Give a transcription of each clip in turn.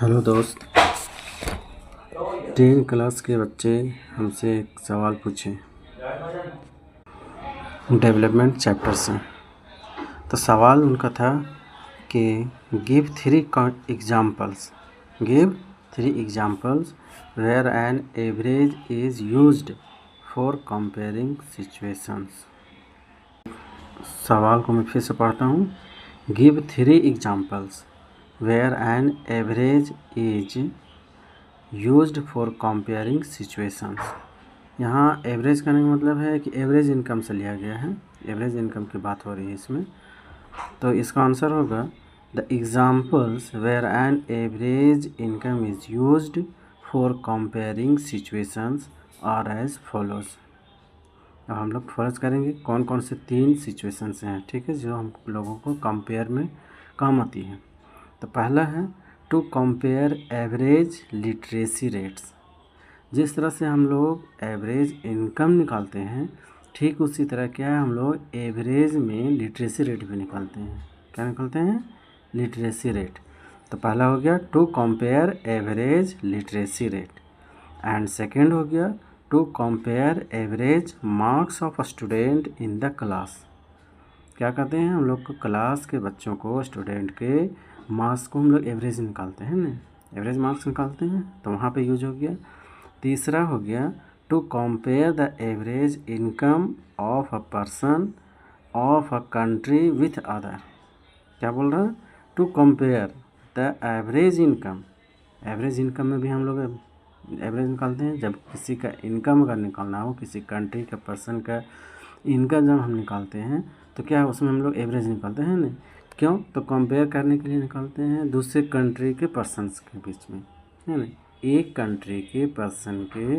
Hello दोस्त। 10 class के बच्चे हमसे एक सवाल पूछे डेवलपमेंट चैप्टर से। तो सवाल उनका था कि give 3 examples where an average is used for comparing situations. सवाल को मैं फिर से पढ़ता हूँ। Give 3 examples where an average is used for comparing situations. यहाँ एवरेज करने का मतलब है कि एवरेज इनकम से लिया गया है, एवरेज इनकम की बात हो रही है इसमें। तो इसका आंसर होगा the examples where an average income is used for comparing situations are as follows. अब हम लोग फर्ज करेंगे कौन कौन से 3 सिचुएशंस हैं, ठीक है, जो हम लोगों को कंपेयर में काम आती है। तो पहला है to compare average literacy rates. जिस तरह से हम लोग एवरेज इनकम निकालते हैं, ठीक उसी तरह क्या है, हम लोग एवरेज में लिटरेसी रेट भी निकालते हैं। क्या निकालते हैं? Literacy rate. तो पहला हो गया to compare average literacy rate, and second हो गया to compare average marks of student in the class. क्या करते हैं, हम लोग को क्लास के बच्चों को, स्टूडेंट के मार्क्स को हम लोग एवरेज निकालते हैं ना, एवरेज मार्क्स निकालते हैं, तो वहाँ पे यूज हो गया। तीसरा हो गया to compare the average income of a person of a country with other. क्या बोल रहा है? To compare the average income. Average income में भी हम लोग एवरेज निकालते हैं। जब किसी का इनकम अगर निकालना हो, किसी कंट्री का पर्सन का इनकम जब हम निकालते हैं, तो क्या है, उसमें हम लोग एवरेज निकालते हैं ना। क्यों? तो कंपेयर करने के लिए निकालते हैं दूसरे कंट्री के पर्सनस के बीच में, है ना। एक कंट्री के पर्सन के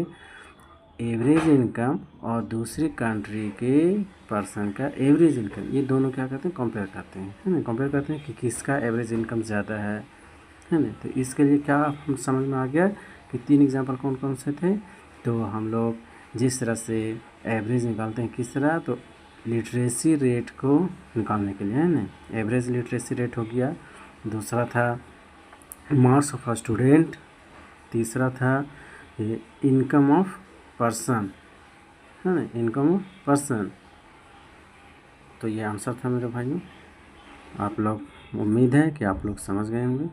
एवरेज इनकम और दूसरी कंट्री के पर्सन का एवरेज इनकम, ये दोनों क्या करते हैं, कंपेयर करते हैं, है ना। कंपेयर करते हैं कि किसका एवरेज इनकम ज़्यादा है ना। तो इसके लिए क्या हम समझ में आ गया कि 3 एग्जांपल कौन कौन से थे। तो हम लोग जिस तरह से एवरेज निकालते हैं, किस तरह, तो लिटरेसी रेट को निकालने के लिए, है ना। एवरेज लिटरेसी रेट हो गया। दूसरा था मार्क्स ऑफ अ स्टूडेंट। तीसरा था इनकम ऑफ पर्सन, है ना, इनकम ऑफ पर्सन। तो ये आंसर था मेरे भाइयों। आप लोग, उम्मीद है कि आप लोग समझ गए होंगे।